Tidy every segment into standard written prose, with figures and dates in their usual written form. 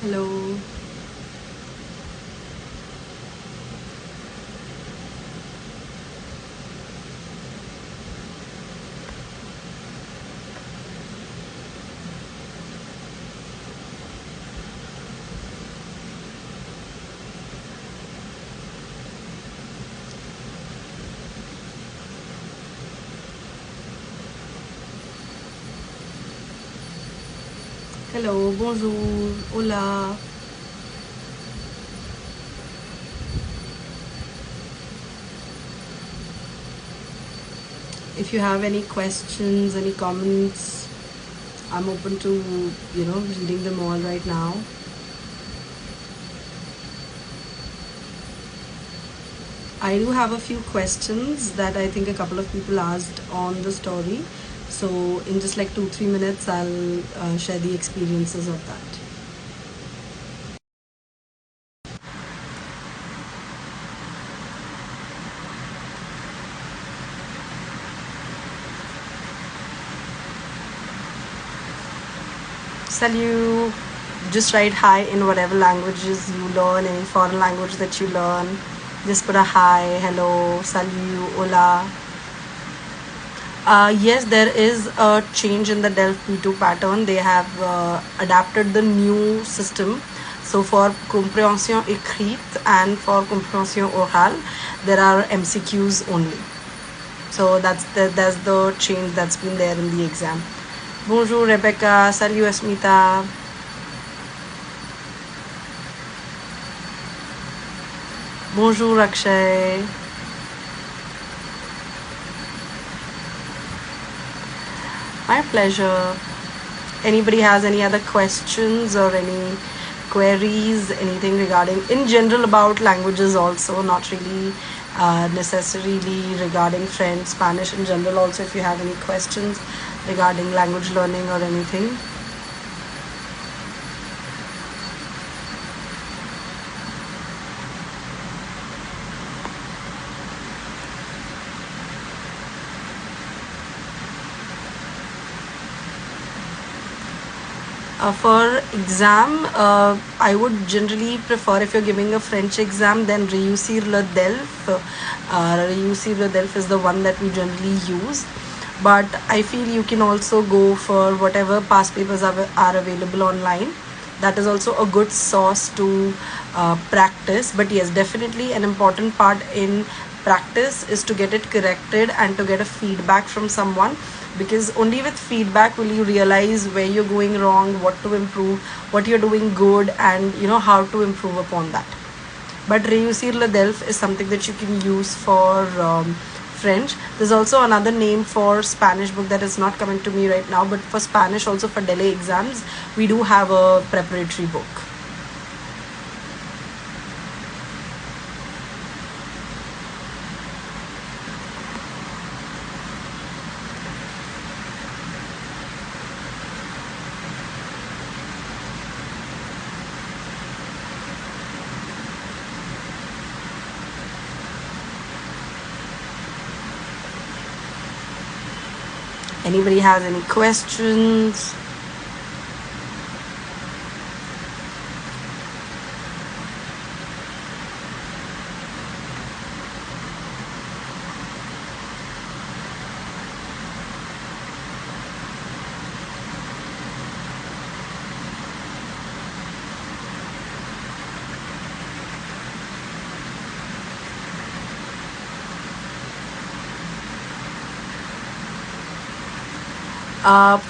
Hello. Hello, bonjour, hola. If you have any questions, any comments, I'm open to, reading them all right now. I do have a few questions that I think a couple of people asked on the story. So, in just like 2-3 minutes, I'll share the experiences of that. Salut! Just write hi in whatever languages you learn, any foreign language that you learn. Just put a hi, hello, salut, hola. Yes, there is a change in the Delft P2 pattern. They have adapted the new system. So for compréhension écrite and for compréhension orale, there are MCQs only. So that's the change that's been there in the exam. Bonjour Rebecca, salut Asmita. Bonjour Akshay. My pleasure. Anybody has any other questions or any queries, anything regarding in general about languages also, not really necessarily regarding French, Spanish in general also, if you have any questions regarding language learning or anything. For exam, I would generally prefer, if you're giving a French exam, then Réussir le Delphes. Réussir le Delphes is the one that we generally use. But I feel you can also go for whatever past papers are available online. That is also a good source to practice. But yes, definitely an important part in practice is to get it corrected and to get a feedback from someone, because only with feedback will you realize where you're going wrong, what to improve, what you're doing good, and how to improve upon that. But Réussir le Delphes is something that you can use for French. There's also another name for Spanish book that is not coming to me right now, but for Spanish also, for Delhi exams, we do have a preparatory book. Anybody has any questions?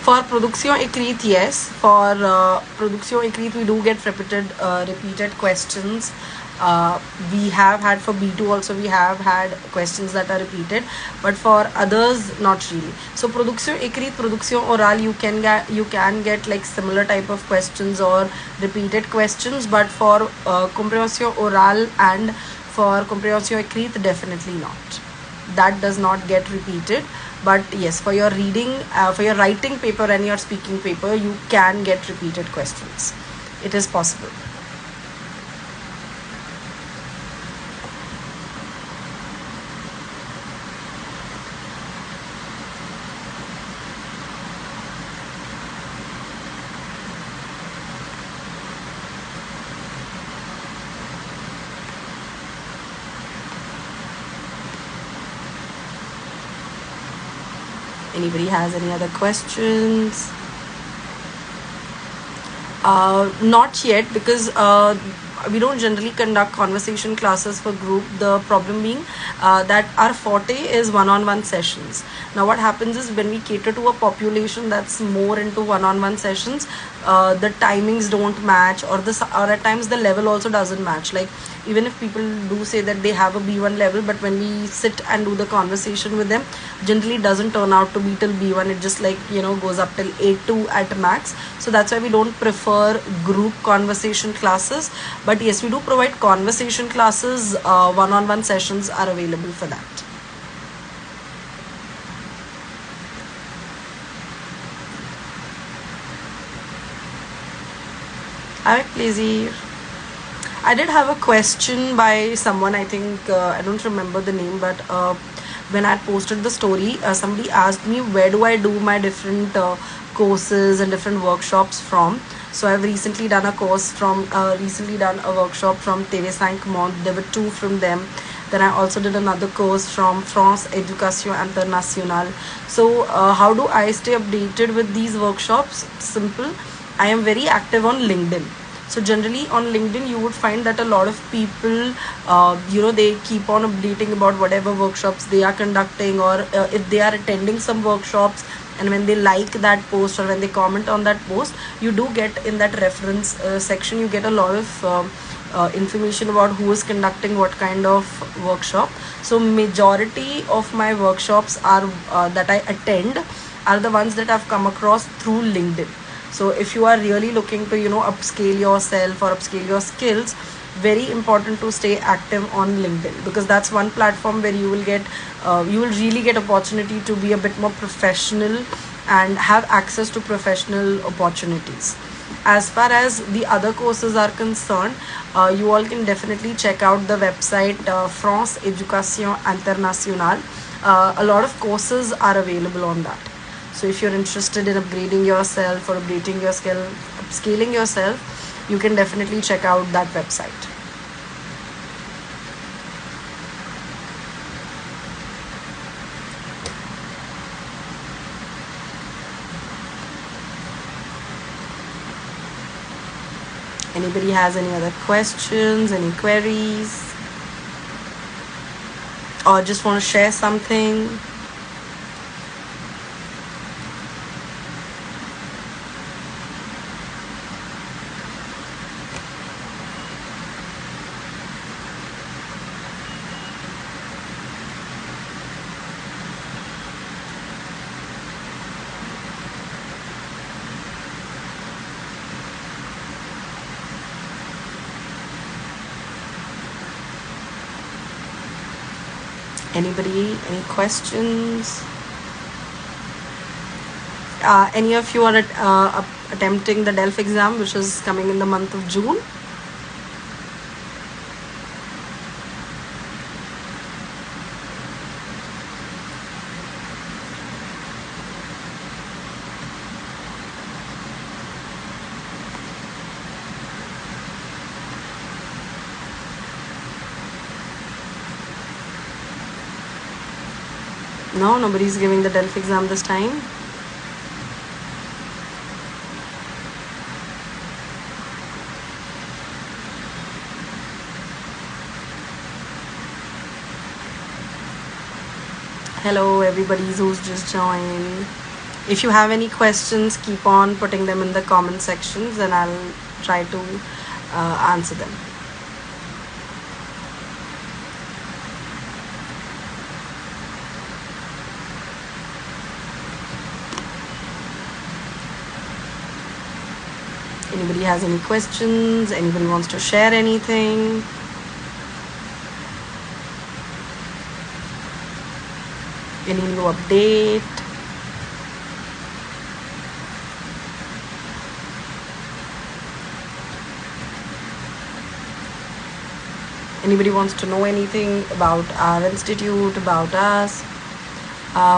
For production écrite, yes. For production écrite, we do get repeated questions. We have had for B2 also, we have had questions that are repeated, but for others, not really. So production écrite, production orale, you can get like similar type of questions or repeated questions, but for compréhension orale and for compréhension écrite, definitely not. That does not get repeated. But yes, for your reading, for your writing paper and your speaking paper, you can get repeated questions. It is possible. Anybody has any other questions? Not yet, because we don't generally conduct conversation classes for group. The problem being that our forte is one-on-one sessions. Now what happens is, when we cater to a population that's more into one-on-one sessions, the timings don't match, or at times the level also doesn't match. Like, even if people do say that they have a B1 level, but when we sit and do the conversation with them, generally doesn't turn out to be till B1. It just, like, goes up till A2 at max. So that's why we don't prefer group conversation classes. But yes, we do provide conversation classes. One-on-one sessions are available for that. Hi, pleasure. I did have a question by someone. I think I don't remember the name, but when I posted the story, somebody asked me, where do I do my different courses and different workshops from. So I've recently done a workshop from TV5 Monde. There were 2 from them. Then I also did another course from France Education Internationale. So how do I stay updated with these workshops? Simple. I am very active on LinkedIn. So generally on LinkedIn, you would find that a lot of people, they keep on updating about whatever workshops they are conducting, or if they are attending some workshops, and when they like that post or when they comment on that post, you do get in that reference section, you get a lot of information about who is conducting what kind of workshop. So majority of my workshops are that I attend are the ones that I've come across through LinkedIn. So if you are really looking to upscale yourself or upscale your skills, very important to stay active on LinkedIn, because that's one platform where you will really get opportunity to be a bit more professional and have access to professional opportunities. As far as the other courses are concerned, you all can definitely check out the website France Education Internationale. A lot of courses are available on that. So if you're interested in upgrading yourself or updating your skill, upscaling yourself, you can definitely check out that website. Anybody has any other questions, any queries, or just want to share something? Anybody, any questions? Any of you are attempting the DELF exam, which is coming in the month of June? No, nobody's giving the DELF exam this time. Hello, everybody who's just joined. If you have any questions, keep on putting them in the comment sections and I'll try to answer them. Anybody has any questions? Anybody wants to share anything? Any new update? Anybody wants to know anything about our institute, about us?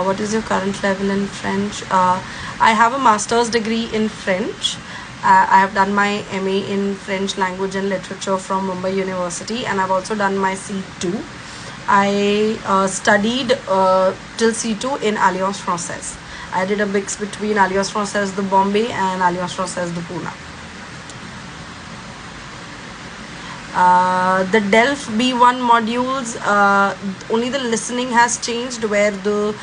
What is your current level in French? I have a master's degree in French. I have done my MA in French language and literature from Mumbai University, and I've also done my C2. I studied till C2 in Alliance Française. I did a mix between Alliance Française de Bombay and Alliance Française de Pune. The DELF B1 modules, only the listening has changed, where the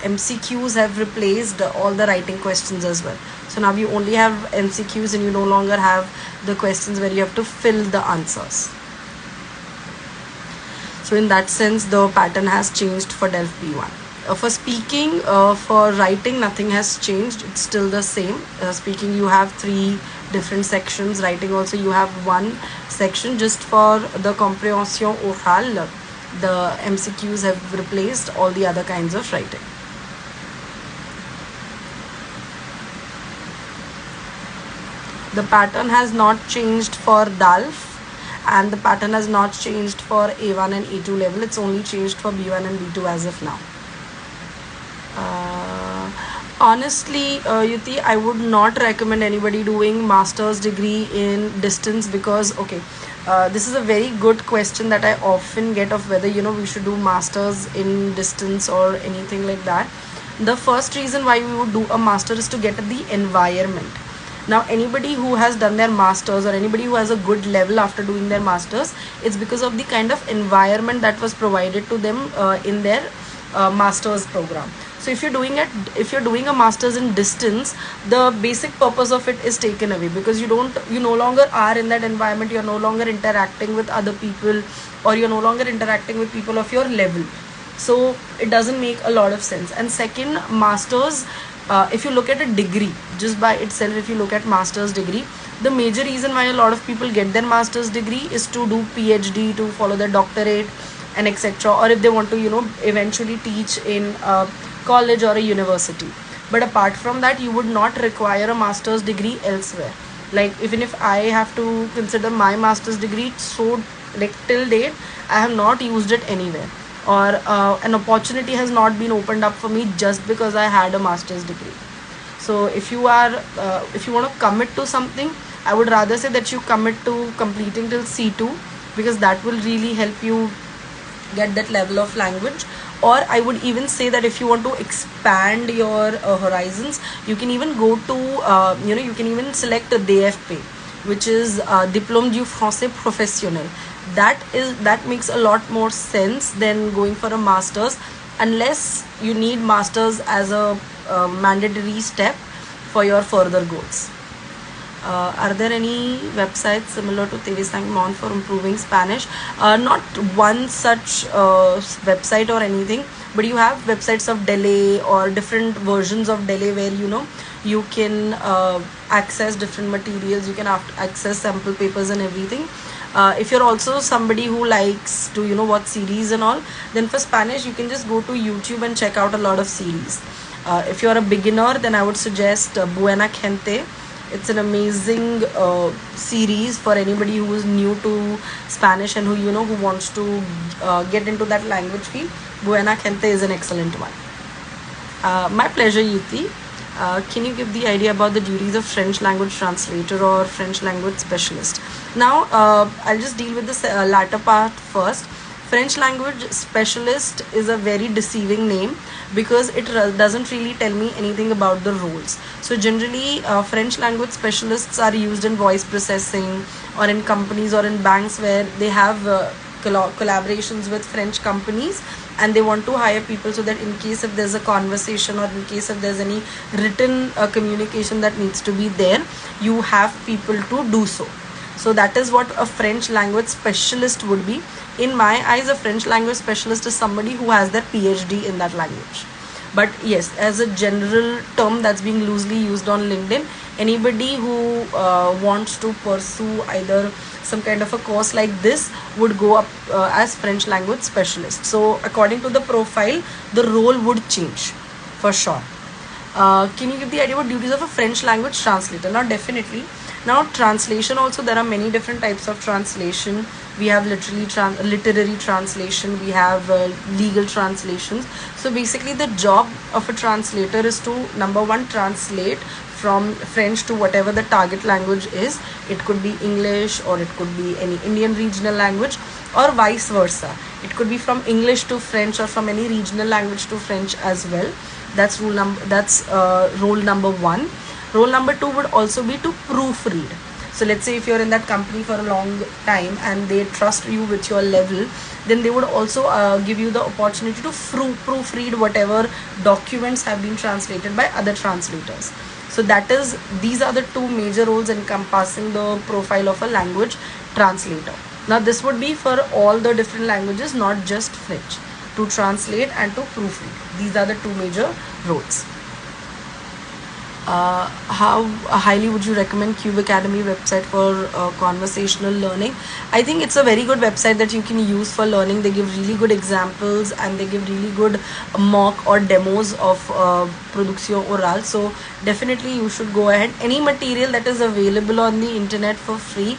MCQs have replaced all the writing questions as well. So now you only have MCQs and you no longer have the questions where you have to fill the answers. So in that sense, the pattern has changed for DELF B1. For speaking, for writing, nothing has changed. It's still the same. Speaking, you have 3 different sections. Writing also, you have 1 section. Just for the comprehension orale, the MCQs have replaced all the other kinds of writing. The pattern has not changed for DALF, and the pattern has not changed for A1 and A2 level. It's only changed for B1 and B2 as of now. Honestly, Yuti, I would not recommend anybody doing master's degree in distance, because this is a very good question that I often get, of whether we should do masters in distance or anything like that. The first reason why we would do a master is to get the environment. Now, anybody who has done their masters, or anybody who has a good level after doing their masters, it's because of the kind of environment that was provided to them in their masters program. So if you're doing a masters in distance, the basic purpose of it is taken away, because you no longer are in that environment. You're no longer interacting with other people, or you're no longer interacting with people of your level. So it doesn't make a lot of sense. And second, masters, if you look at a degree just by itself, if you look at master's degree, the major reason why a lot of people get their master's degree is to do PhD, to follow their doctorate and etc., or if they want to eventually teach in a college or a university. But apart from that, you would not require a master's degree elsewhere. Like, even if I have to consider my master's degree, so like till date I have not used it anywhere, or an opportunity has not been opened up for me just because I had a master's degree. So if you want to commit to something, I would rather say that you commit to completing till C2, because that will really help you get that level of language. Or I would even say that if you want to expand your horizons, you can even go to you can even select a DFP, which is Diplôme du Français Professionnel. That makes a lot more sense than going for a master's, unless you need master's as a mandatory step for your further goals. Are there any websites similar to TV Sangmon for improving Spanish? Not one such website or anything, but you have websites of Delay or different versions of Delay, where you can access different materials, you can access sample papers and everything. If you're also somebody who likes to watch series and all, then for Spanish you can just go to YouTube and check out a lot of series. If you're a beginner, then I would suggest Buena Gente. It's an amazing series for anybody who is new to Spanish and who wants to get into that language field. Buena Gente is an excellent one. My pleasure, Yuti. Can you give the idea about the duties of French language translator or French language specialist? Now, I'll just deal with the latter part first. French language specialist is a very deceiving name, because it doesn't really tell me anything about the roles. So generally, French language specialists are used in voice processing, or in companies or in banks where they have collaborations with French companies, and they want to hire people so that in case if there's a conversation, or in case if there's any written communication that needs to be there, you have people to do so. So that is what a French language specialist would be. In my eyes, a French language specialist is somebody who has their PhD in that language. But yes, as a general term that's being loosely used on LinkedIn, anybody who wants to pursue either some kind of a course like this would go up as French language specialist. So according to the profile, the role would change for sure. Can you give the idea about duties of a French language translator? Now, definitely. Now, translation also, there are many different types of translation. We have literary translation, we have legal translations. So basically the job of a translator is to, number one, translate from French to whatever the target language is. It could be English, or it could be any Indian regional language, or vice versa. It could be from English to French, or from any regional language to French as well. That's rule number one. Rule number two would also be to proofread. So let's say if you're in that company for a long time and they trust you with your level, then they would also give you the opportunity to proofread whatever documents have been translated by other translators. So these are the two major roles encompassing the profile of a language translator. Now this would be for all the different languages, not just French, to translate and to proofread. These are the two major roles. How highly would you recommend Cube Academy website for conversational learning? I think it's a very good website that you can use for learning. They give really good examples, and they give really good mock or demos of Production Oral. So definitely you should go ahead. Any material that is available on the internet for free,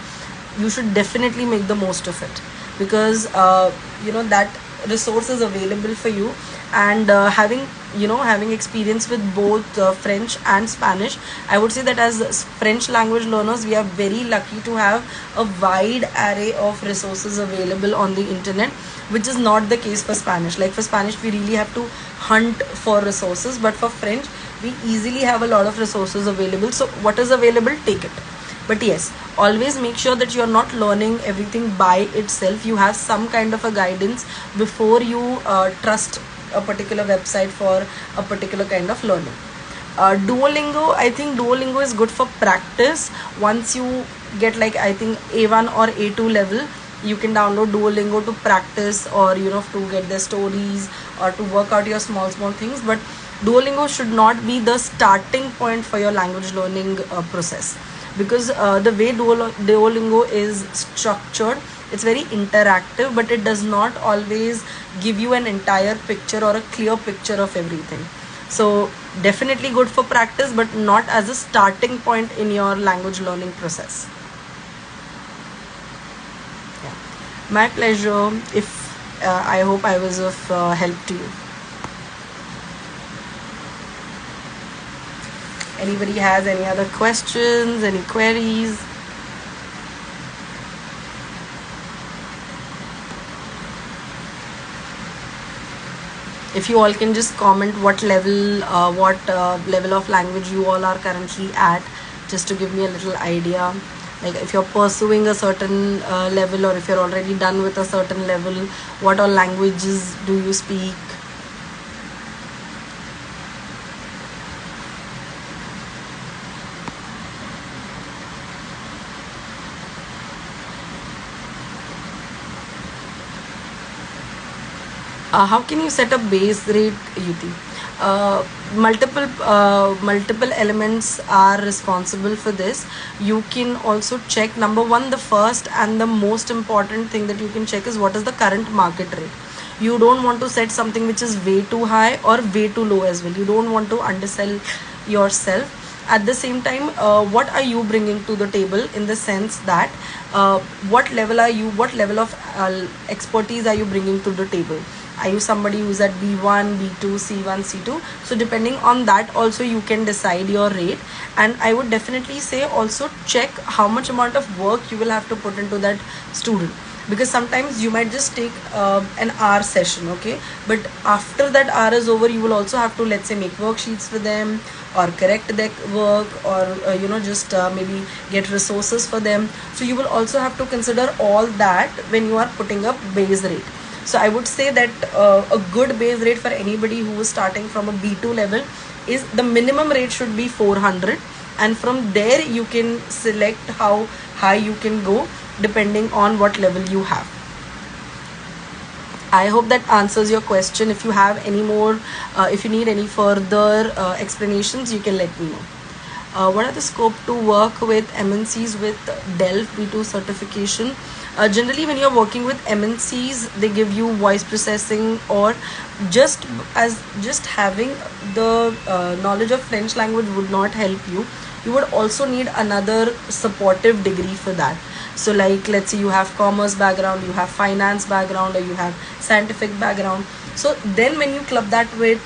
you should definitely make the most of it, because that resource is available for you. And having experience with both French and Spanish, I would say that as French language learners, we are very lucky to have a wide array of resources available on the internet, which is not the case for Spanish. Like for Spanish, we really have to hunt for resources, but for French, we easily have a lot of resources available. So what is available, take it. But yes, always make sure that you're not learning everything by itself. You have some kind of a guidance before you trust a particular website for a particular kind of learning. Duolingo, I think Duolingo is good for practice. Once you get like, I think A1 or A2 level, you can download Duolingo to practice, or to get the stories, or to work out your small things. But Duolingo should not be the starting point for your language learning process, because the way Duolingo is structured, it's very interactive, but it does not always give you an entire picture or a clear picture of everything. So definitely good for practice, but not as a starting point in your language learning process. Yeah. My pleasure. I hope I was of help to you. Anybody has any other questions, any queries? If you all can just comment what level of language you all are currently at, just to give me a little idea. Like if you're pursuing a certain level, or if you're already done with a certain level, what all languages do you speak? How can you set a base rate, Yuti? Multiple elements are responsible for this. You can also check, number one, the first and the most important thing that you can check is what is the current market rate. You don't want to set something which is way too high or way too low as well. You don't want to undersell yourself. At the same time, what are you bringing to the table, in the sense that what level of expertise are you bringing to the table? Are you somebody who's at B1, B2, C1, C2? So depending on that also you can decide your rate. And I would definitely say also check how much amount of work you will have to put into that student, because sometimes you might just take an hour session, okay, but after that hour is over, you will also have to, let's say, make worksheets for them, or correct their work, or just maybe get resources for them. So you will also have to consider all that when you are putting up base rate. So I would say that a good base rate for anybody who is starting from a B2 level is, the minimum rate should be 400, and from there you can select how high you can go depending on what level you have. I hope that answers your question. If you have any more, if you need any further explanations, you can let me know. What are the scope to work with MNCs with DELF B2 certification? Generally, when you're working with MNCs, they give you voice processing, or just having the knowledge of French language would not help you. You would also need another supportive degree for that. So like, let's say you have commerce background, you have finance background, or you have scientific background. So then when you club that with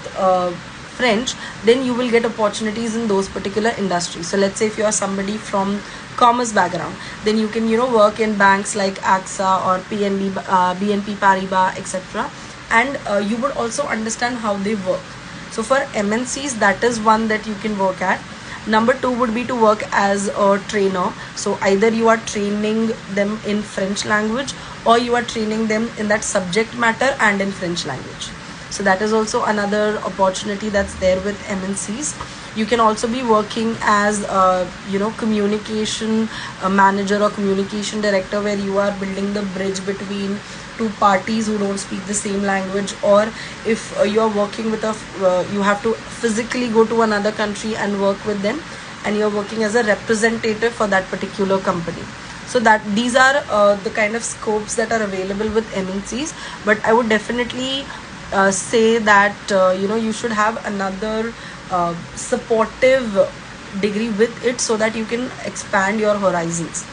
French, then you will get opportunities in those particular industries. So let's say if you are somebody from commerce background, then you can work in banks like AXA or BNP Paribas, etc., and you would also understand how they work. So for MNCs, that is one that you can work at. Number two would be to work as a trainer. So either you are training them in French language, or you are training them in that subject matter and in French language. So that is also another opportunity that's there with MNCs. You can also be working as a communication manager or communication director, where you are building the bridge between two parties who don't speak the same language. Or if you are working with you have to physically go to another country and work with them, and you're working as a representative for that particular company. So that these are the kind of scopes that are available with MNCs. But I would definitely say that you should have another supportive degree with it, so that you can expand your horizons,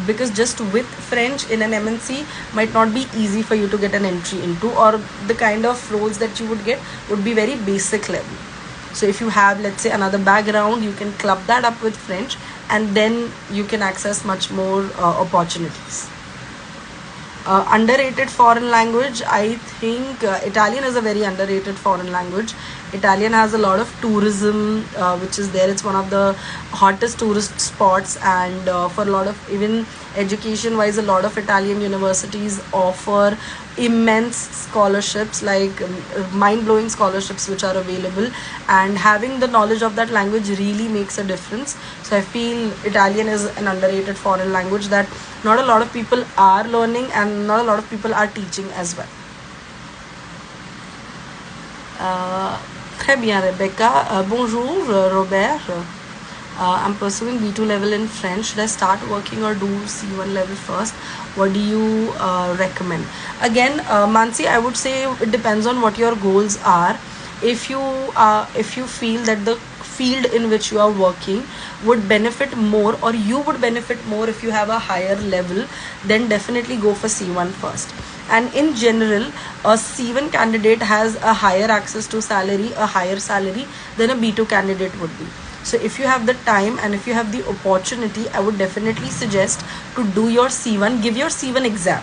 because just with French in an MNC might not be easy for you to get an entry into, or the kind of roles that you would get would be very basic level. So if you have, let's say, another background, you can club that up with French, and then you can access much more opportunities. Underrated foreign language, I think Italian is a very underrated foreign language. Italian has a lot of tourism which is there. It's one of the hottest tourist spots, and for a lot of, even education wise, a lot of Italian universities offer immense scholarships, like mind-blowing scholarships which are available, and having the knowledge of that language really makes a difference. So I feel Italian is an underrated foreign language that not a lot of people are learning, and not a lot of people are teaching as well. Très bien, Rebecca. Bonjour, Robert. I'm pursuing B2 level in French. Should I start working or do C1 level first? What do you recommend? Again, Mansi, I would say it depends on what your goals are. If you feel that the field in which you are working would benefit more, or you would benefit more if you have a higher level, then definitely go for C1 first. And in general, a C1 candidate has a higher access to salary, a higher salary than a B2 candidate would be. So if you have the time and if you have the opportunity, I would definitely suggest to do your C1, give your C1 exam.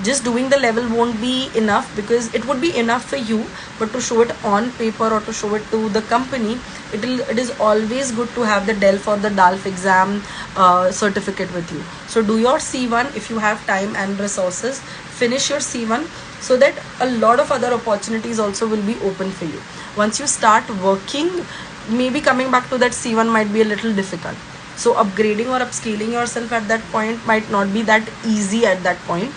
Just doing the level won't be enough, because it would be enough for you, but to show it on paper or to show it to the company, it is always good to have the DELF or the DALF exam certificate with you. So do your C1 if you have time and resources. Finish your C1, so that a lot of other opportunities also will be open for you. Once you start working, maybe coming back to that C1 might be a little difficult. So upgrading or upscaling yourself at that point might not be that easy at that point.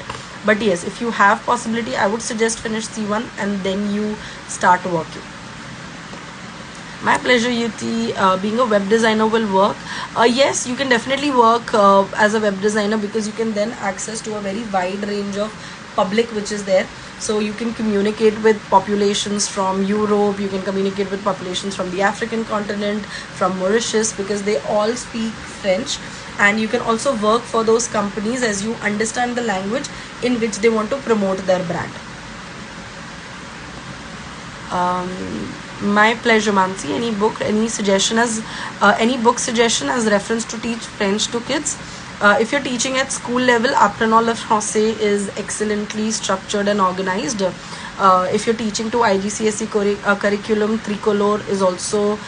But yes, if you have possibility, I would suggest finish C1 and then you start working. My pleasure, Yuti. Being a web designer will work. Yes, you can definitely work as a web designer, because you can then access to a very wide range of public which is there. So you can communicate with populations from Europe, you can communicate with populations from the African continent, from Mauritius, because they all speak French. And you can also work for those companies as you understand the language in which they want to promote their brand. My pleasure, Mansi. Any book suggestion as reference to teach French to kids? If you're teaching at school level, Apprenons le Français is excellently structured and organized. If you're teaching to IGCSE curriculum, Tricolore is also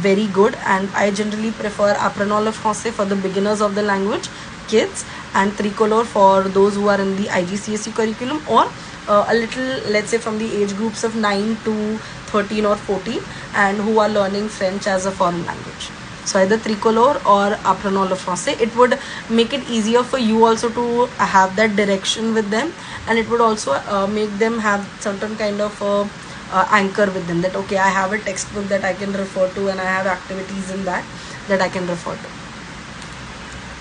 very good, and I generally prefer Apprenons le Français for the beginners of the language, kids, and Tricolore for those who are in the IGCSE curriculum, or a little, let's say, from the age groups of 9 to 13 or 14, and who are learning French as a foreign language. So either Tricolore or Apprenons le Français. It would make it easier for you also to have that direction with them, and it would also make them have certain kind of anchor with them, that okay, I have a textbook that I can refer to, and I have activities in that I can refer to.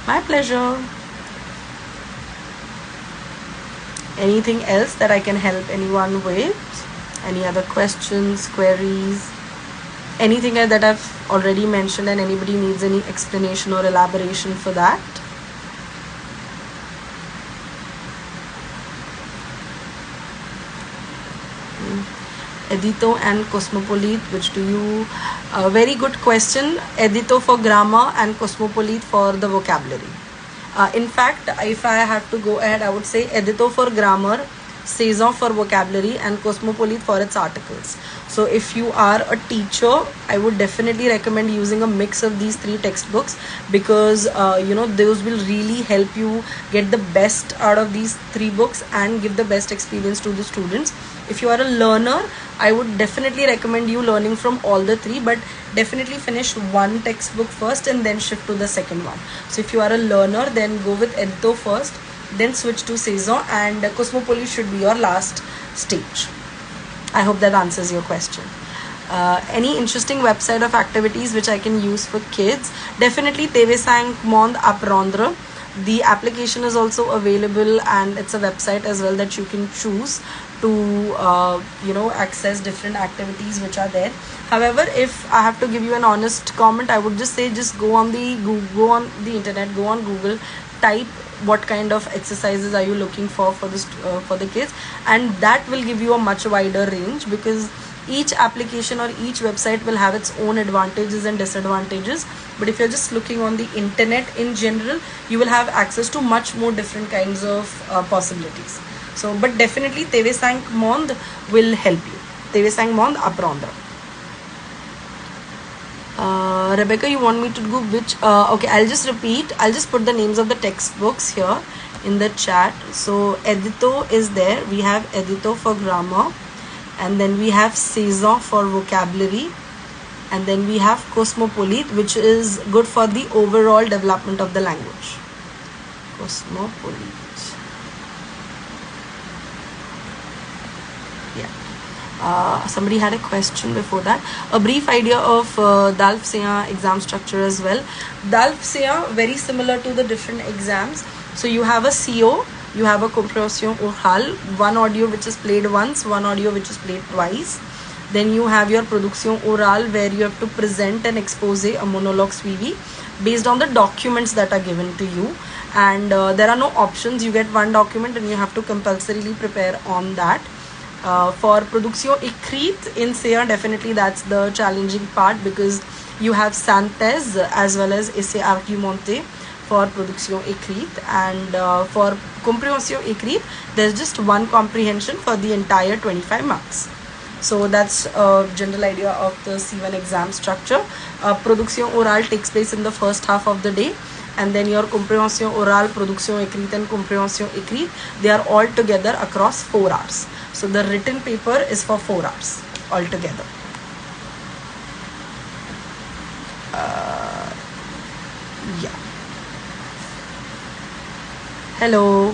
My pleasure. Anything else that I can help anyone with? Any other questions, queries? Anything that I've already mentioned and anybody needs any explanation or elaboration for that? Edito and Cosmopolite, which do you? Very good question. Edito for grammar and Cosmopolite for the vocabulary. In fact, if I have to go ahead, I would say Edito for grammar, Saison for vocabulary, and Cosmopolite for its articles. So if you are a teacher, I would definitely recommend using a mix of these three textbooks, because those will really help you get the best out of these three books and give the best experience to the students. If you are a learner, I would definitely recommend you learning from all the three, but definitely finish one textbook first and then shift to the second one. So if you are a learner, then go with Edito first, then switch to Saison, and Cosmopolite should be your last stage. I hope that answers your question. Any interesting website of activities which I can use for kids? Definitely TV5 Monde Apprendre. The application is also available, and it's a website as well that you can choose to access different activities which are there. However, if I have to give you an honest comment, I would just say just go on the internet, go on Google, type what kind of exercises are you looking for the kids, and that will give you a much wider range, because each application or each website will have its own advantages and disadvantages. But if you're just looking on the internet in general, you will have access to much more different kinds of possibilities. So, but definitely TV5 Monde will help you. TV5 Monde Apprendre. Rebecca, you want me to go which? Okay, I'll just repeat. I'll just put the names of the textbooks here in the chat. So Edito is there. We have Edito for grammar, and then we have Saison for vocabulary, and then we have Cosmopolite, which is good for the overall development of the language. Cosmopolite. Somebody had a question before that. A brief idea of DALF-CA exam structure as well. DALF-CA very similar to the different exams. So you have a CO, you have a comprehension orale, one audio which is played once, one audio which is played twice. Then you have your production orale, where you have to present an expose, a monologue suivi, based on the documents that are given to you. And there are no options. You get one document and you have to compulsorily prepare on that. For production écrite in CA, definitely that's the challenging part, because you have synthèse as well as essai argumenté for production écrite, and for compréhension écrite there's just one comprehension for the entire 25 marks. So that's a general idea of the C1 exam structure. Production orale takes place in the first half of the day, and then your comprehension orale, production écrite and comprehension écrite, they are all together across 4 hours. So the written paper is for 4 hours altogether. Yeah. Hello.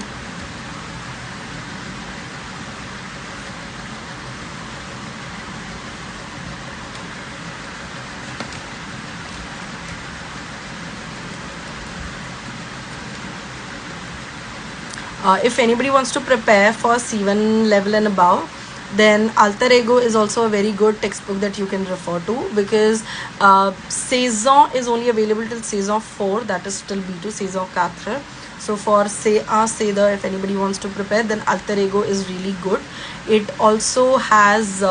If anybody wants to prepare for C1 level and above, then Alter Ego is also a very good textbook that you can refer to, because Saison is only available till Saison 4, that is till B2, Saison 4. So for CA, if anybody wants to prepare, then Alter Ego is really good. It also has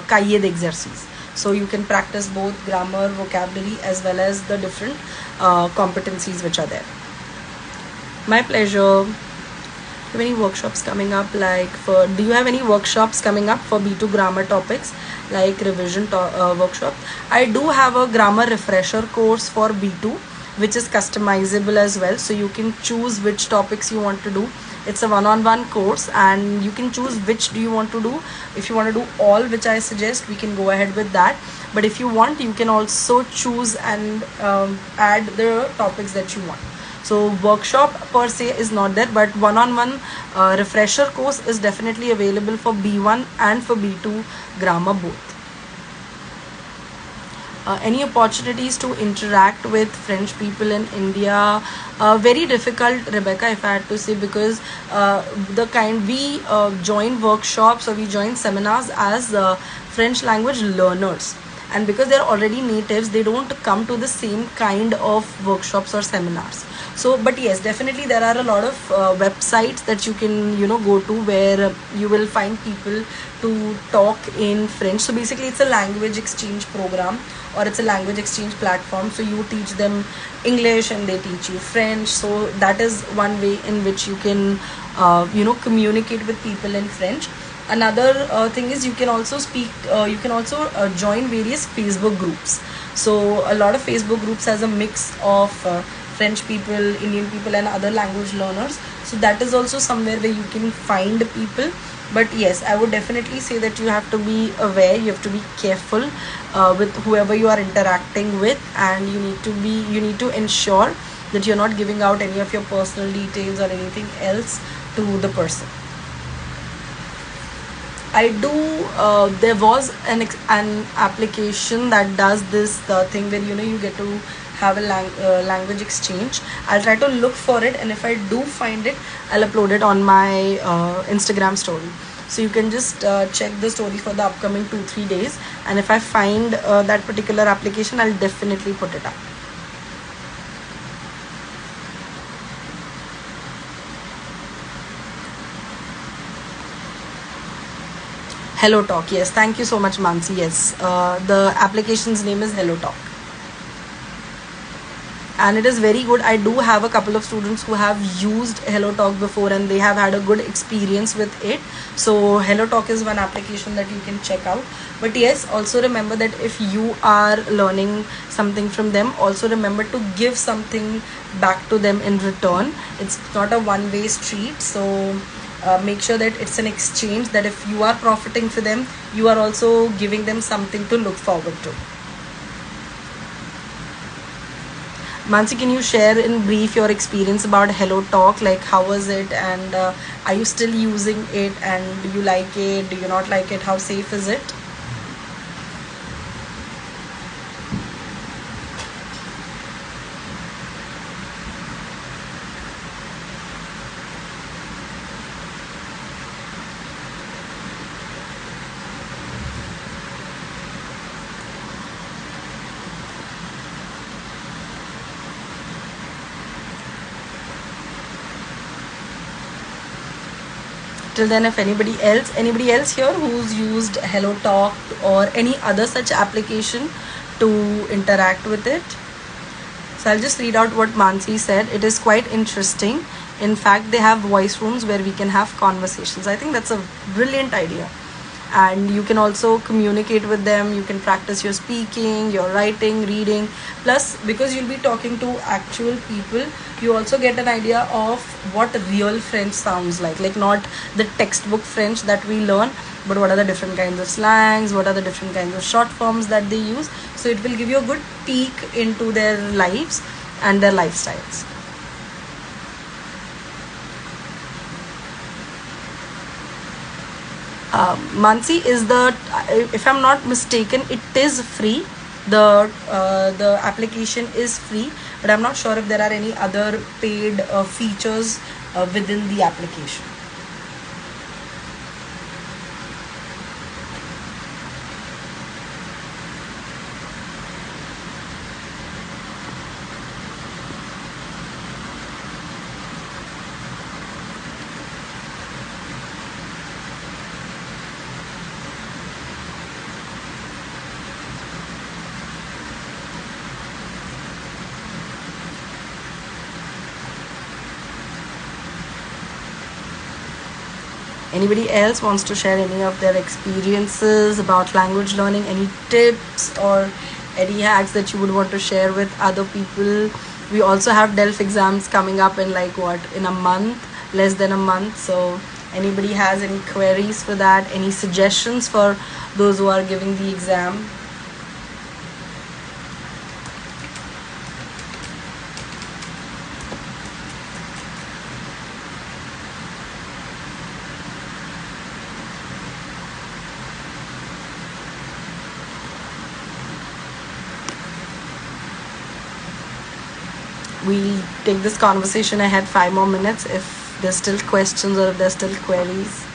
cahier d'exercice. So you can practice both grammar, vocabulary, as well as the different competencies which are there. My pleasure. Do you have any workshops coming up? Do you have any workshops coming up for B2 grammar topics, like revision workshop? I do have a grammar refresher course for B2, which is customizable as well. So you can choose which topics you want to do. It's a one-on-one course, and you can choose which do you want to do. If you want to do all, which I suggest, we can go ahead with that. But if you want, you can also choose and add the topics that you want. So workshop per se is not there, but one-on-one refresher course is definitely available for B1 and for B2 grammar both. Any opportunities to interact with French people in India? Very difficult, Rebecca, if I had to say, because we join workshops or we join seminars as French language learners. And because they're already natives, they don't come to the same kind of workshops or seminars. So but yes, definitely there are a lot of websites that you can go to, where you will find people to talk in French. So basically it's a language exchange program, or it's a language exchange platform. So you teach them English and they teach you French. So that is one way in which you can communicate with people in French. Another thing is, you can also join various Facebook groups. So a lot of Facebook groups has a mix of French people, Indian people, and other language learners. So that is also somewhere where you can find people. But yes, I would definitely say that you have to be aware, you have to be careful with whoever you are interacting with, and you need to ensure that you're not giving out any of your personal details or anything else to the person. I do. There was an application that does this thing where you get to have a language exchange. I'll try to look for it, and if I do find it, I'll upload it on my Instagram story. So you can just check the story for the upcoming 2-3 days, and if I find that particular application, I'll definitely put it up. Hello Talk. Yes, thank you so much, Mansi. Yes, the application's name is Hello Talk, and it is very good. I do have a couple of students who have used Hello Talk before, and they have had a good experience with it. So Hello Talk is one application that you can check out. But yes, also remember that if you are learning something from them, also remember to give something back to them in return. It's not a one-way street. So make sure that it's an exchange, that if you are profiting for them, you are also giving them something to look forward to. Mansi, can you share in brief your experience about Hello Talk? Like, how was it, and are you still using it, and do you like it, do you not like it, how safe is it? Till then, if anybody else here who's used Hello Talk or any other such application to interact with it. So I'll just read out what Mansi said. It is quite interesting. In fact, they have voice rooms where we can have conversations. I think that's a brilliant idea. And you can also communicate with them. You can practice your speaking, your writing, reading. Plus, because you'll be talking to actual people, you also get an idea of what real French sounds like not the textbook French that we learn, but what are the different kinds of slangs, what are the different kinds of short forms that they use. So it will give you a good peek into their lives and their lifestyles. Mansi, is if I'm not mistaken, it is free. The application is free, but I'm not sure if there are any other paid features within the application. Anybody else wants to share any of their experiences about language learning, any tips or any hacks that you would want to share with other people? We also have DELF exams coming up in in a month, less than a month. So anybody has any queries for that, any suggestions for those who are giving the exam? We take this conversation ahead 5 more minutes if there's still questions or if there's still queries.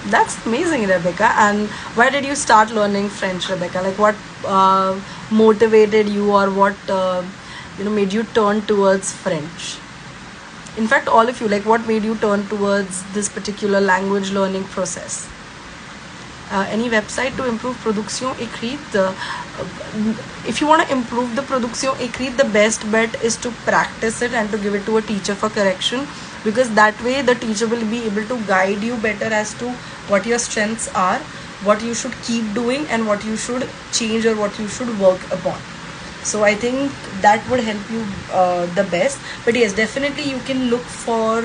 That's amazing, Rebecca. And why did you start learning French, Rebecca? Like, what motivated you, or what made you turn towards French? In fact, all of you, like, what made you turn towards this particular language learning process? Any website to improve production écrite? If you want to improve the production écrite, the best bet is to practice it and to give it to a teacher for correction, because that way the teacher will be able to guide you better as to what your strengths are, what you should keep doing, and what you should change or what you should work upon. So I think that would help you the best. But yes, definitely you can look for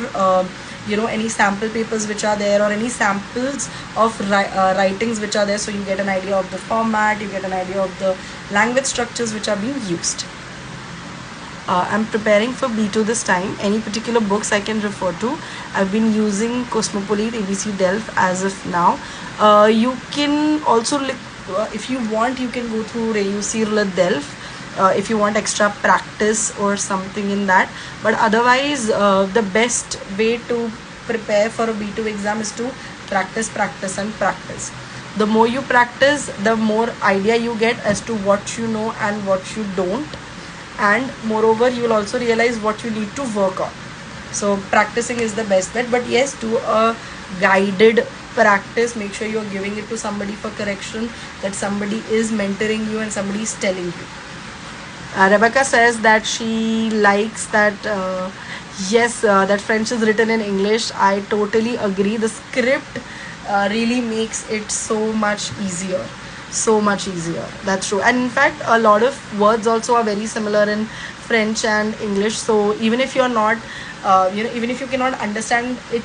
any sample papers which are there, or any samples of writings which are there, so you get an idea of the format, you get an idea of the language structures which are being used. I'm preparing for B2 this time. Any particular books I can refer to? I've been using Cosmopolite, ABC Delph as of now. You can also look, if you want, you can go through Réussir le Delph if you want extra practice or something in that. But otherwise, the best way to prepare for a B2 exam is to practice, practice and practice. The more you practice, the more idea you get as to what you know and what you don't, and moreover you will also realize what you need to work on. So practicing is the best bet. But yes, do a guided practice. Make sure you're giving it to somebody for correction, that somebody is mentoring you and somebody is telling you. Rebecca says that she likes that yes, that French is written in English. I totally agree. The script really makes it so much easier. So much easier. That's true. And in fact, a lot of words also are very similar in French and English. So even if you're not, even if you cannot understand it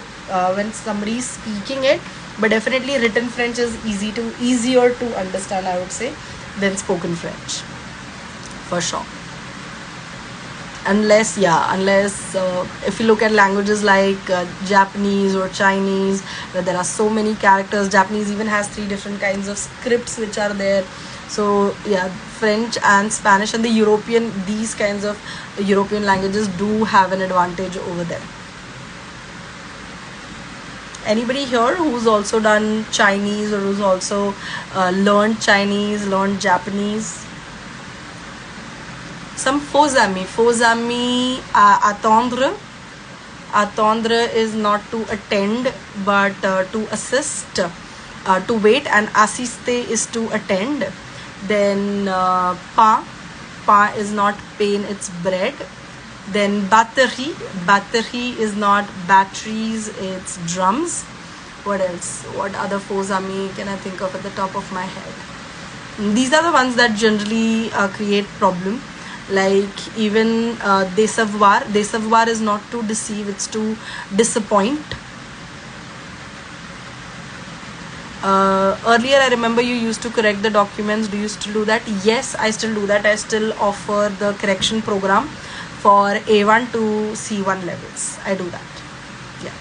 when somebody is speaking it, but definitely written French is easier to understand, I would say, than spoken French. For sure. Unless if you look at languages like Japanese or Chinese, there are so many characters. Japanese even has 3 different kinds of scripts which are there. So yeah, French and Spanish and these kinds of European languages do have an advantage over them. Anybody here who's also done Chinese, or who's also learned Chinese, learned Japanese? Some faux amis, attendre. Attendre is not to attend, but to assist, to wait, and assister is to attend. Then pain is not pain, it's bread. Then batterie is not batteries, it's drums. What else? What other faux amis can I think of at the top of my head? These are the ones that generally create problem. Like even décevoir is not to deceive, it's to disappoint. Earlier I remember you used to correct the documents. Do you still do that? Yes, I still do that. I still offer the correction program for A1 to C1 levels. I do that. Yeah.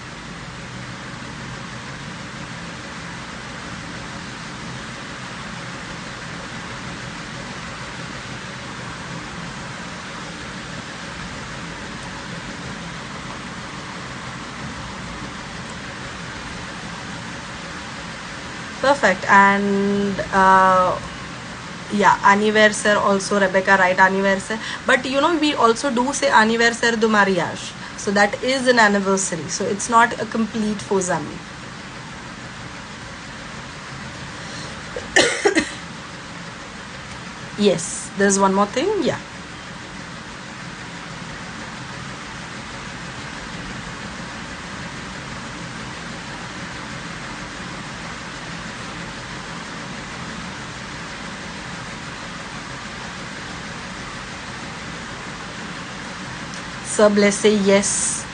Perfect. And yeah, anniversaire also, Rebecca, right? Anniversaire. But we also do say anniversaire de mariage. So that is an anniversary. So it's not a complete faux ami. Yes, there's one more thing. Yeah. Sir blesse, yes.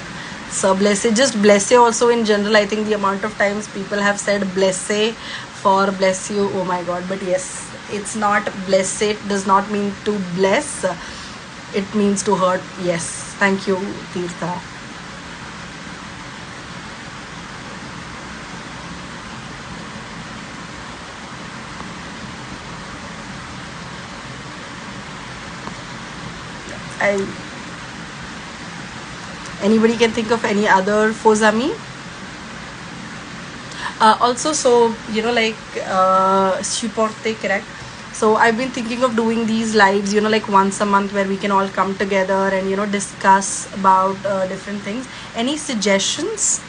Sir blesse, just blesse also in general. I think the amount of times people have said blesse for bless you, oh my god. But yes, it's not bless, it does not mean to bless, it means to hurt. Yes, thank you, Tirtha. Anybody can think of any other faux ami? Also, so like supporte, correct. So I've been thinking of doing these lives, like once a month, where we can all come together and discuss about different things. Any suggestions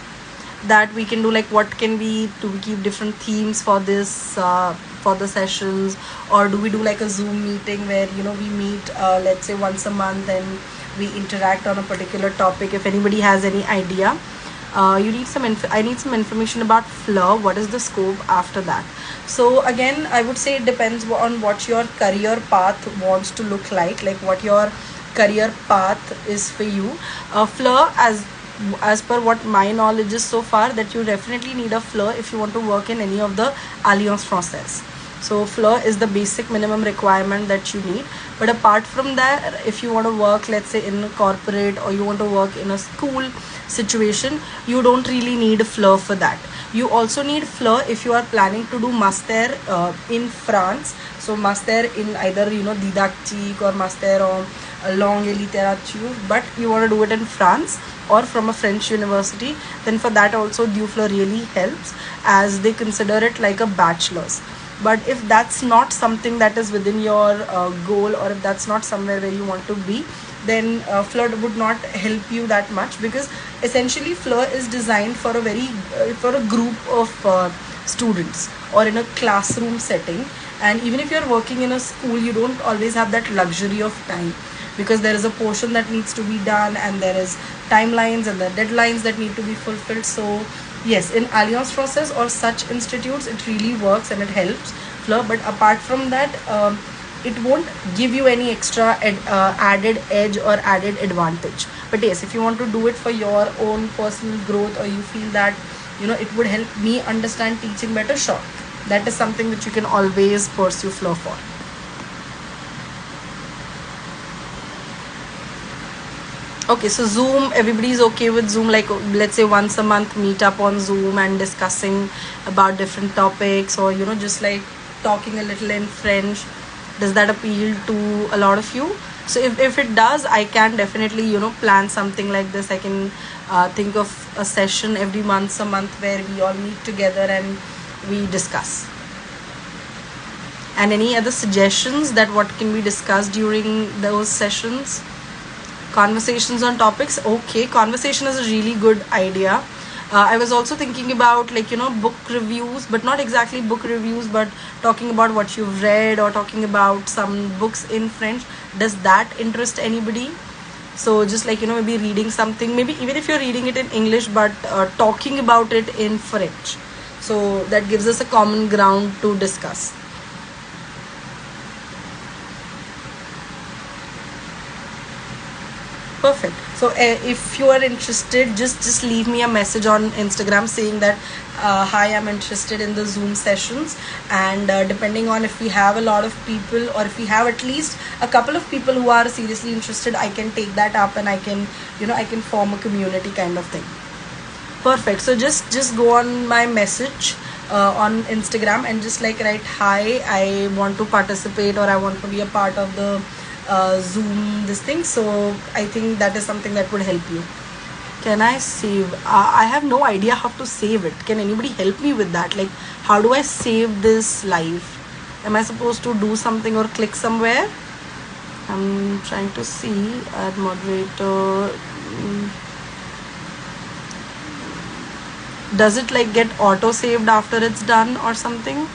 that we can do, like what can we do? We keep different themes for this for the sessions, or do we do like a Zoom meeting where we meet, let's say once a month, and we interact on a particular topic? If anybody has any idea, you need some I need some information about Fleur. What is the scope after that? So again, I would say it depends on what your career path wants to look like what your career path is for you. Fleur, as per what my knowledge is so far, that you definitely need a Fleur if you want to work in any of the Alliance Française. So Fleur is the basic minimum requirement that you need. But apart from that, if you want to work, let's say in a corporate, or you want to work in a school situation, you don't really need a Fleur for that. You also need Fleur if you are planning to do master in France. So master in either didactique or master or langue et littérature, but you want to do it in France or from a French university, then for that also DuFleur really helps, as they consider it like a bachelor's. But if that's not something that is within your goal, or if that's not somewhere where you want to be, then Fleur would not help you that much, because essentially Fleur is designed for a very for a group of students, or in a classroom setting. And even if you're working in a school, you don't always have that luxury of time, because there is a portion that needs to be done, and there is timelines and the deadlines that need to be fulfilled. So yes, in Alliance Française or such institutes, it really works and it helps Fleur. But apart from that, it won't give you any extra added edge or added advantage. But yes, if you want to do it for your own personal growth, or you feel that it would help me understand teaching better, sure, that is something which you can always pursue Fleur for. Okay, so Zoom, everybody's okay with Zoom, like let's say once a month meet up on Zoom and discussing about different topics, or just like talking a little in French. Does that appeal to a lot of you? So if it does, I can definitely plan something like this. I can think of a session every once a month where we all meet together and we discuss. And any other suggestions that what can be discussed during those sessions? Conversations on topics. Okay, conversation is a really good idea. I was also thinking about book reviews, but not exactly book reviews, but talking about what you've read, or talking about some books in French. Does that interest anybody? So just maybe reading something, maybe even if you're reading it in English, but talking about it in French. So that gives us a common ground to discuss. Perfect. So if you are interested, just leave me a message on Instagram saying that hi, I'm interested in the Zoom sessions. And depending on if we have a lot of people, or if we have at least a couple of people who are seriously interested, I can take that up, and I can I can form a community kind of thing. Perfect. So just go on my message on Instagram and just write, hi, I want to participate, or I want to be a part of the Zoom this thing. So I think that is something that would help you. Can I save? I have no idea how to save it. Can anybody help me with that? Like, how do I save this live? Am I supposed to do something or click somewhere? I'm trying to see. Add moderator. Does it get auto saved after it's done or something?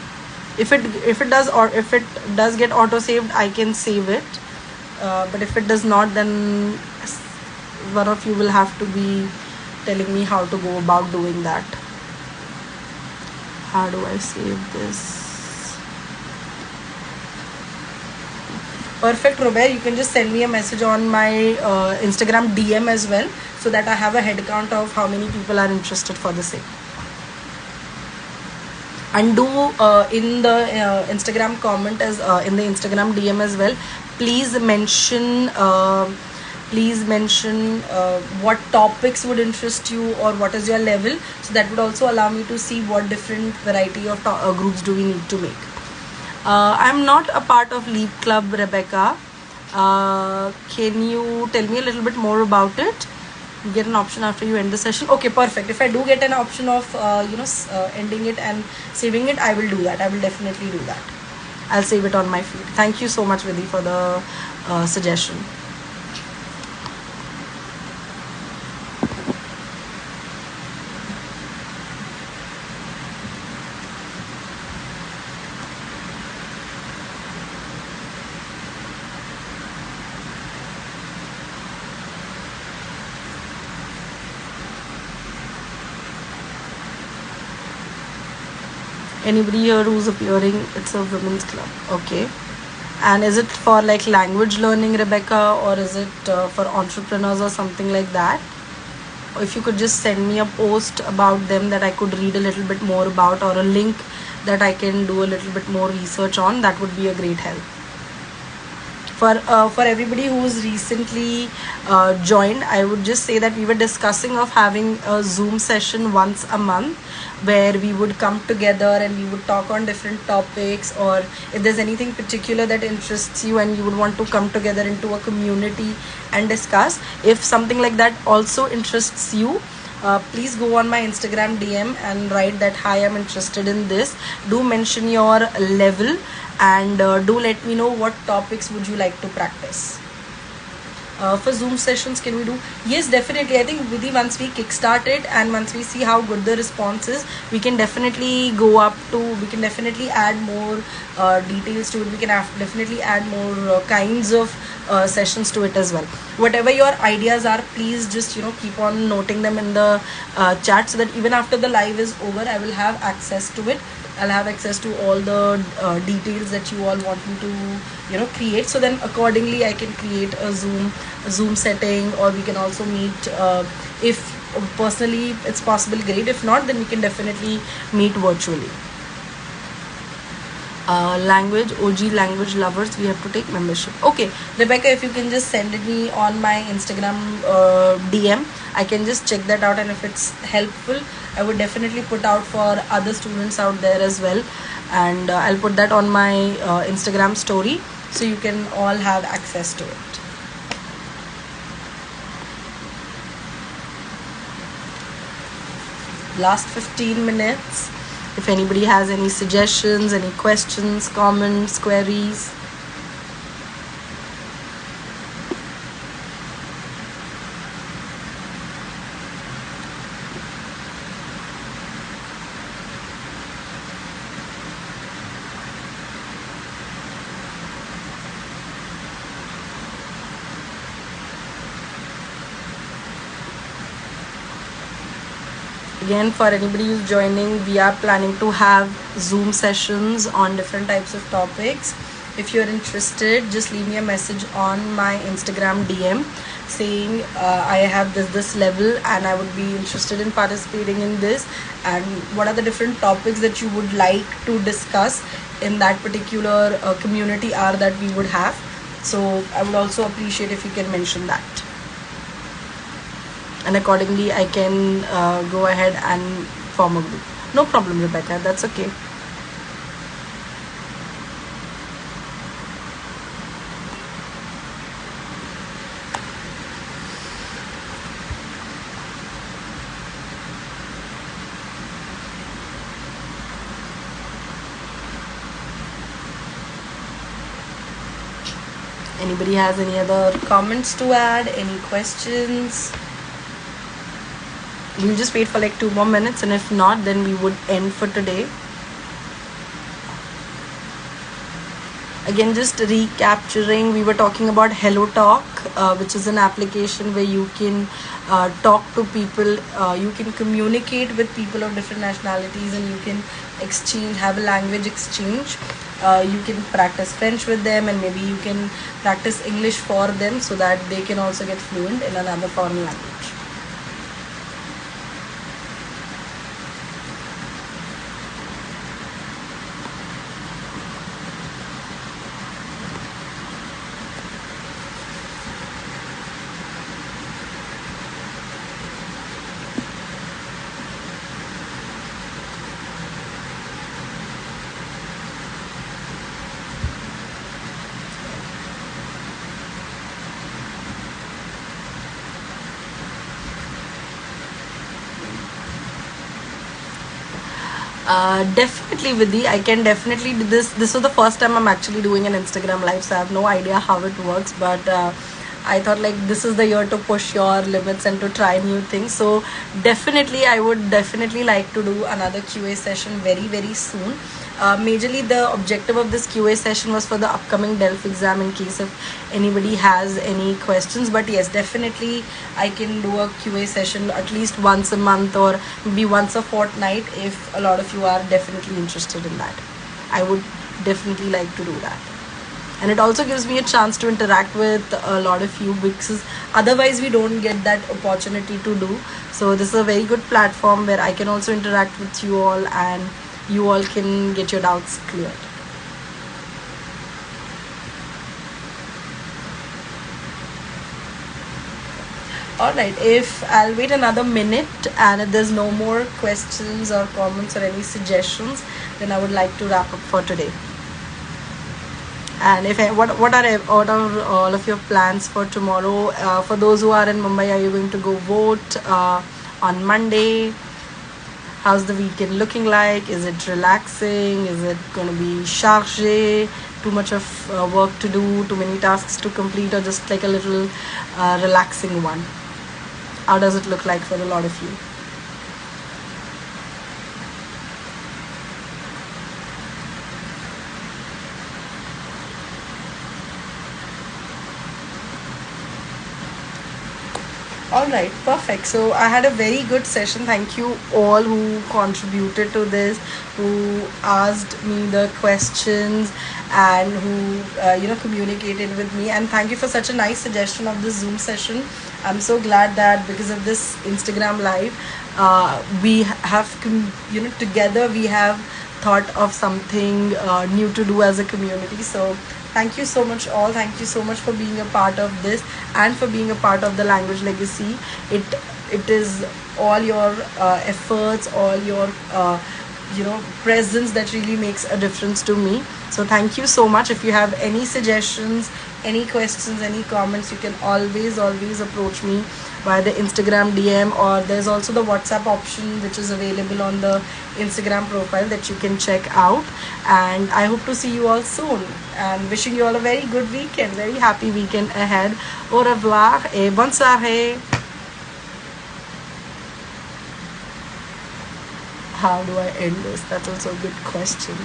If it does, or if it does get auto saved, I can save it. But if it does not, then one of you will have to be telling me how to go about doing that. How do I save this? Perfect, Robert. You can just send me a message on my Instagram DM as well, so that I have a head count of how many people are interested for the same. And do in the Instagram comment, as in the Instagram DM as well, please mention what topics would interest you, or what is your level. So that would also allow me to see what different variety of groups do we need to make. I'm not a part of Leap Club, Rebecca. Can you tell me a little bit more about it? You get an option after you end the session. Okay, perfect. If I do get an option of ending it and saving it, I will do that. I will definitely do that. I'll save it on my feed. Thank you so much, Vidhi, for the suggestion. Anybody here who's appearing? It's a women's club. Okay. And is it for like language learning, Rebecca, or is it for entrepreneurs or something like that? Or if you could just send me a post about them that I could read a little bit more about, or a link that I can do a little bit more research on, that would be a great help. For everybody who's recently joined, I would just say that we were discussing of having a Zoom session once a month where we would come together and we would talk on different topics, or if there's anything particular that interests you and you would want to come together into a community and discuss. If something like that also interests you, please go on my Instagram DM and write that, hi, I'm interested in this. Do mention your level and do let me know what topics would you like to practice. For Zoom sessions, can we do? Yes, definitely. I think Vidhi, once we kickstart it and once we see how good the response is, we can definitely go up to, we can definitely add more details to it. We can definitely add more kinds of sessions to it as well. Whatever your ideas are, please just keep on noting them in the chat, so that even after the live is over, I will have access to it. I'll have access to all the details that you all want me to create, so then accordingly I can create a Zoom setting, or we can also meet if personally it's possible, great. If not, then we can definitely meet virtually. Language, OG language lovers, we have to take membership. Okay, Rebecca, if you can just send it me on my Instagram DM, I can just check that out, and if it's helpful, I would definitely put out for other students out there as well, and I'll put that on my Instagram story, so you can all have access to it. Last 15 minutes. If anybody has any suggestions, any questions, comments, queries. Again, for anybody who's joining, we are planning to have Zoom sessions on different types of topics. If you're interested, just leave me a message on my Instagram DM saying I have this level and I would be interested in participating in this, and what are the different topics that you would like to discuss in that particular community hour that we would have. So I would also appreciate if you can mention that, and accordingly I can go ahead and form a group. No problem, Rebecca, that's okay. Anybody has any other comments to add, any questions? We'll just wait for like 2 more minutes, and if not, then we would end for today. Again, just recapturing, we were talking about Hello Talk, which is an application where you can talk to people, you can communicate with people of different nationalities, and you can exchange, have a language exchange. You can practice French with them, and maybe you can practice English for them so that they can also get fluent in another foreign language. Definitely, Vidhi. I can definitely do this. This was the first time I'm actually doing an Instagram live, so I have no idea how it works. But I thought like this is the year to push your limits and to try new things. So definitely, I would definitely like to do another QA session very very soon. Majorly, the objective of this QA session was for the upcoming DELF exam in case if anybody has any questions. But yes, definitely, I can do a QA session at least once a month or maybe once a fortnight if a lot of you are definitely interested in that. I would definitely like to do that. And it also gives me a chance to interact with a lot of you because otherwise we don't get that opportunity to do. So this is a very good platform where I can also interact with you all and you all can get your doubts cleared. Alright, if I'll wait another minute and if there's no more questions or comments or any suggestions, then I would like to wrap up for today. And if what are all of your plans for tomorrow? For those who are in Mumbai, are you going to go vote on Monday? How's the weekend looking like? Is it relaxing? Is it going to be chargé? Too much of work to do, too many tasks to complete, or just like a little relaxing one? How does it look like for a lot of you? All right, perfect. So I had a very good session. Thank you all who contributed to this, who asked me the questions, and who communicated with me. And thank you for such a nice suggestion of this Zoom session. I'm so glad that because of this Instagram live, we have together we have thought of something new to do as a community. So thank you so much all. Thank you so much for being a part of this and for being a part of the language legacy. It is all your efforts, all your presence that really makes a difference to me. So thank you so much. If you have any suggestions, any questions, any comments, you can always approach me via the Instagram DM, or there's also the WhatsApp option which is available on the Instagram profile that you can check out. And I hope to see you all soon and wishing you all a very good weekend, very happy weekend ahead. Au revoir et bonne soirée. How do I end this? That's also a good question.